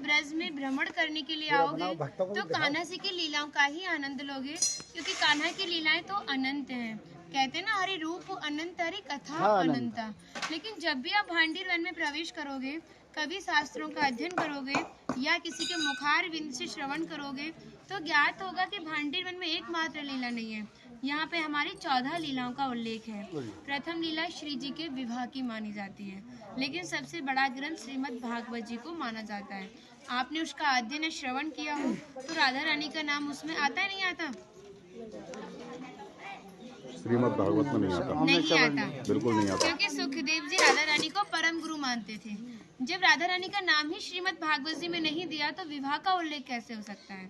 ब्रज में भ्रमण करने के लिए आओगे तो कान्हा जी की लीलाओं का ही आनंद लोगे, क्योंकि कान्हा की लीलाएं तो अनंत हैं। कहते हैं ना, हरि रूप अनंत हरि कथा अनंता। लेकिन जब भी आप भांडीर वन में प्रवेश करोगे, कभी शास्त्रों का अध्ययन करोगे या किसी के मुखार विंद से श्रवण करोगे तो ज्ञात होगा कि भांडीर वन में एकमात्र लीला नहीं है, यहाँ पे हमारी 14 लीलाओं का उल्लेख है। प्रथम लीला श्री जी के विवाह की मानी जाती है, लेकिन सबसे बड़ा ग्रंथ श्रीमद् भागवत जी को माना जाता है। आपने उसका अध्ययन श्रवण किया हो तो राधा रानी का नाम उसमें आता है, नहीं आता? श्रीमद् भागवत में नहीं आता, बिल्कुल नहीं आता, क्योंकि सुखदेव जी राधा रानी को परम गुरु मानते थे। जब राधा रानी का नाम ही श्रीमद् भागवत जी में नहीं दिया तो विवाह का उल्लेख कैसे हो सकता है?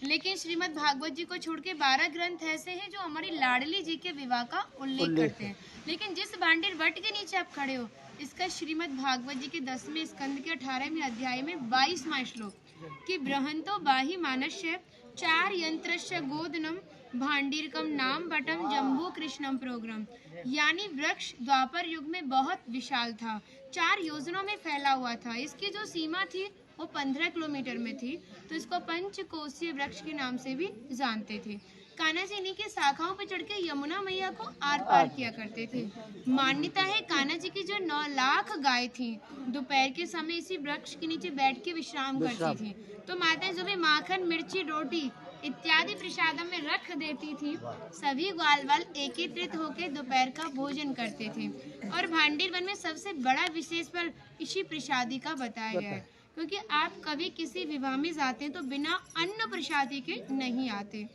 लेकिन श्रीमद् भागवत जी को छोड़ के 12 ग्रंथ ऐसे हैं जो हमारी लाडली जी के विवाह का उल्लेख करते हैं। लेकिन जिस भांडीर वट के नीचे आप खड़े हो, इसका श्रीमद् भागवत जी के 10वें स्कंद के 18वें अध्याय में 22वां श्लोक कि बृहंतो बाहि मानस्य 4 यंत्रस्य गोदनम भांडीरकम नाम बटम जम्बू कृष्णम प्रोग्राम, यानी वृक्ष द्वापर युग में बहुत विशाल था, 4 योजनों में फैला हुआ था। इसकी जो सीमा थी वो 15 किलोमीटर में थी, तो इसको पंचकोशीय वृक्ष के नाम से भी जानते थे। कान्हा जी इन्हीं की शाखाओं पर चढ़ के यमुना मैया को आर पार किया करते थे। मान्यता है कान्हा जी की जो 9 लाख गाय थी, दोपहर के समय इसी वृक्ष के नीचे बैठ के विश्राम करती थी। तो माताएं जो भी माखन, मिर्ची, रोटी इत्यादि प्रसादम में रख देती थी, सभी ग्वाल वाल एकत्रित होकर दोपहर का भोजन करते थे। और भांडीर वन में सबसे बड़ा विशेष फल इसी प्रसादी का बताया गया है, क्योंकि आप कभी किसी विवाह में जाते हैं तो बिना अन्न प्रसादी के नहीं आते।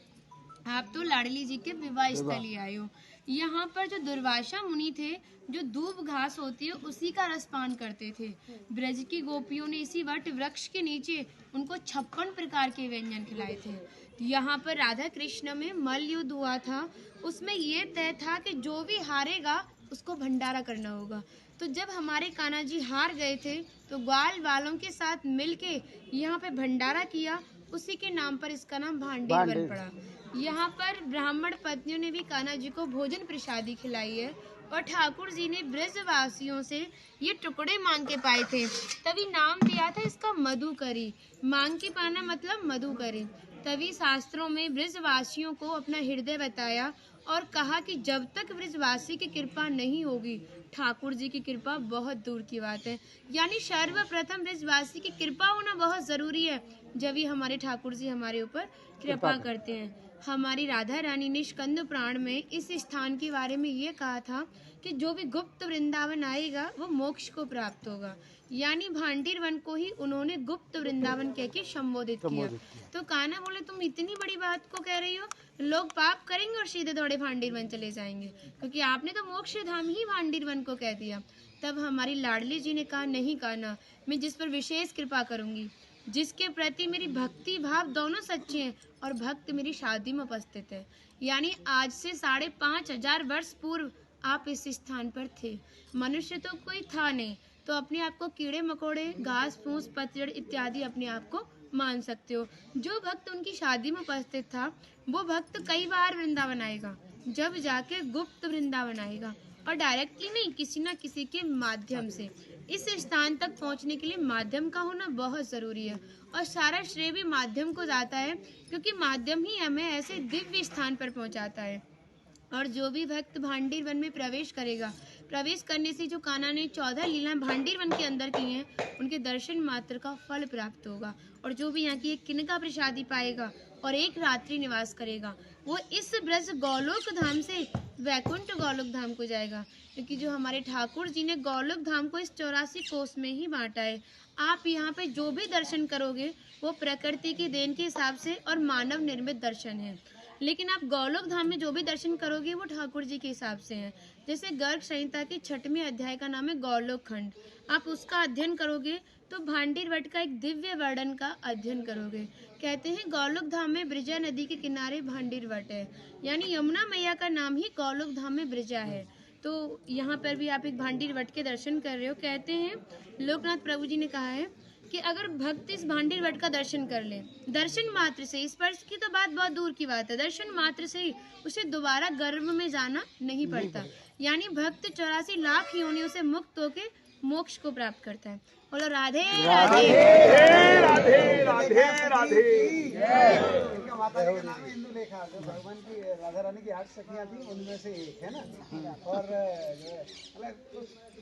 आप तो लाडली जी के विवाह स्थली आए हो। यहाँ पर जो दुर्वासा मुनि थे, जो दूब घास होती है उसी का रसपान करते थे। ब्रज की गोपियों ने इसी वट वृक्ष के नीचे उनको 56 प्रकार के व्यंजन खिलाए थे। यहाँ पर राधा कृष्ण में मल्ल युद्ध हुआ था, उसमें ये तय था कि जो भी हारेगा उसको भंडारा करना होगा। तो जब हमारे कान्हा जी हार गए थे तो ग्वाल वालों के साथ मिलके यहाँ पे भंडारा किया, उसी के नाम पर इसका नाम भांडीर वन पड़ा। यहाँ पर ब्राह्मण पत्नियों ने भी कान्हा जी को भोजन प्रसादी खिलाई है, और ठाकुर जी ने ब्रजवासियों से ये टुकड़े मांग के पाए थे, तभी नाम दिया था इसका मधुकरी। मांग के पाना मतलब मधुकरी। तभी शास्त्रों में ब्रजवासियों को अपना हृदय बताया और कहा कि जब तक ब्रजवासी की कृपा नहीं होगी, ठाकुर जी की कृपा बहुत दूर की बात है। यानी सर्वप्रथम ब्रजवासी की कृपा होना बहुत जरूरी है, जब ही हमारे ठाकुर जी हमारे ऊपर कृपा करते हैं। हमारी राधा रानी ने स्कंद पुराण में इस स्थान के बारे में ये कहा था कि जो भी गुप्त वृंदावन आएगा वो मोक्ष को प्राप्त होगा। यानी भांडीर वन को ही उन्होंने गुप्त वृंदावन कह के संबोधित किया। तो कान्हा बोले, तुम इतनी बड़ी बात को कह रही हो, लोग पाप करेंगे और सीधे दौड़े भांडीर वन चले जाएंगे, क्योंकि आपने तो मोक्ष धाम ही भांडीर वन को कह दिया। तब हमारी लाडली जी ने कहा, नहीं कान्हा, मैं जिस पर विशेष कृपा करूंगी, जिसके प्रति मेरी भक्ति भाव दोनों सच्चे हैं और भक्त मेरी शादी में उपस्थित है। यानी आज से 5,500 वर्ष पूर्व आप इस स्थान पर थे। मनुष्य तो कोई था नहीं, तो अपने आप को कीड़े मकोड़े, घास फूस, पतझड़ इत्यादि अपने आप को मान सकते हो। जो भक्त उनकी शादी में उपस्थित था, वो भक्त कई बार वृंदावन आएगा, जब जाके गुप्त वृंदावन आएगा, और डायरेक्टली नहीं, किसी ना किसी के माध्यम से। इस स्थान तक पहुंचने के लिए माध्यम का होना बहुत जरूरी है, और सारा श्रेय भी माध्यम को जाता है, क्योंकि माध्यम ही हमें ऐसे दिव्य स्थान पर पहुंचाता है। और जो भी भक्त भांडीर वन में प्रवेश करेगा, प्रवेश करने से जो कान्हा ने 14 लीलाएं भांडीर वन के अंदर की हैं, उनके दर्शन मात्र का फल प्राप्त होगा। और जो भी यहाँ की एक किनका प्रसादी पाएगा और एक रात्रि निवास करेगा, वो इस ब्रज गौलोक धाम से वैकुंठ गौलोक धाम को जाएगा, क्योंकि जो हमारे ठाकुर जी ने गौलोक धाम को इस 84 कोस में ही बांटा है। आप यहाँ पे जो भी दर्शन करोगे वो प्रकृति की देन के हिसाब से और मानव निर्मित दर्शन है, लेकिन आप गौलोक धाम में जो भी दर्शन करोगे वो ठाकुर जी के हिसाब से हैं। जैसे गर्ग संहिता के 6वें अध्याय का नाम है गौलोक खंड, आप उसका अध्ययन करोगे तो भांडीर वट का एक दिव्य वर्णन का अध्ययन करोगे। कहते हैं गौलोक धाम में ब्रिजा नदी के किनारे भांडीर वट है, यानी यमुना मैया का नाम ही गौलोक धाम में ब्रिजा है। तो यहाँ पर भी आप एक भांडीर वट के दर्शन कर रहे हो। कहते हैं लोकनाथ प्रभु जी ने कहा है कि अगर भक्त इस भांडीर वट का दर्शन कर ले, दर्शन मात्र से, स्पर्श की तो बात बहुत दूर की बात है, दर्शन मात्र से ही उसे दोबारा गर्भ में जाना नहीं पड़ता। यानी भक्त 84 लाख योनियों से मुक्त होके मोक्ष को प्राप्त करता है। बोलो राधे राधे। राधे। इनका माता जी का नाम है इंदुलेखा, जो भगवान की राधा रानी की 8 सखियां थी उनमें से एक है ना। और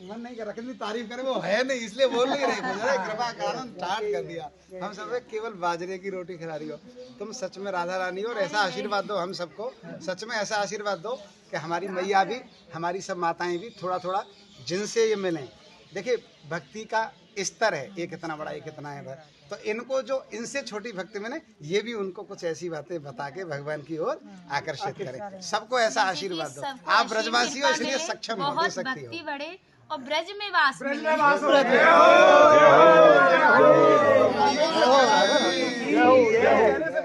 मन नहीं कर रहा कितनी तारीफ करे, वो है नहीं इसलिए बोल नहीं रहे, कृपा कारण स्टार्ट कर दिया। हम सब केवल बाजरे की रोटी खिला रही हो तुम, सच में राधा रानी हो। और ऐसा आशीर्वाद दो हम सबको, सच में ऐसा आशीर्वाद दो कि हमारी मैया भी, हमारी सब माताएं भी थोड़ा थोड़ा जिनसे ये मिलें। देखिए भक्ति का स्तर है, एक इतना बड़ा एक इतना है, तो इनको जो इनसे छोटी भक्ति में ये भी उनको कुछ ऐसी बातें बता के भगवान की ओर आकर्षित करें। सबको ऐसा आशीर्वाद दो। आप ब्रजवासी हो इसलिए सक्षम हो, दे सकती हो। भक्ति बढ़े और ब्रज में वास जय हो।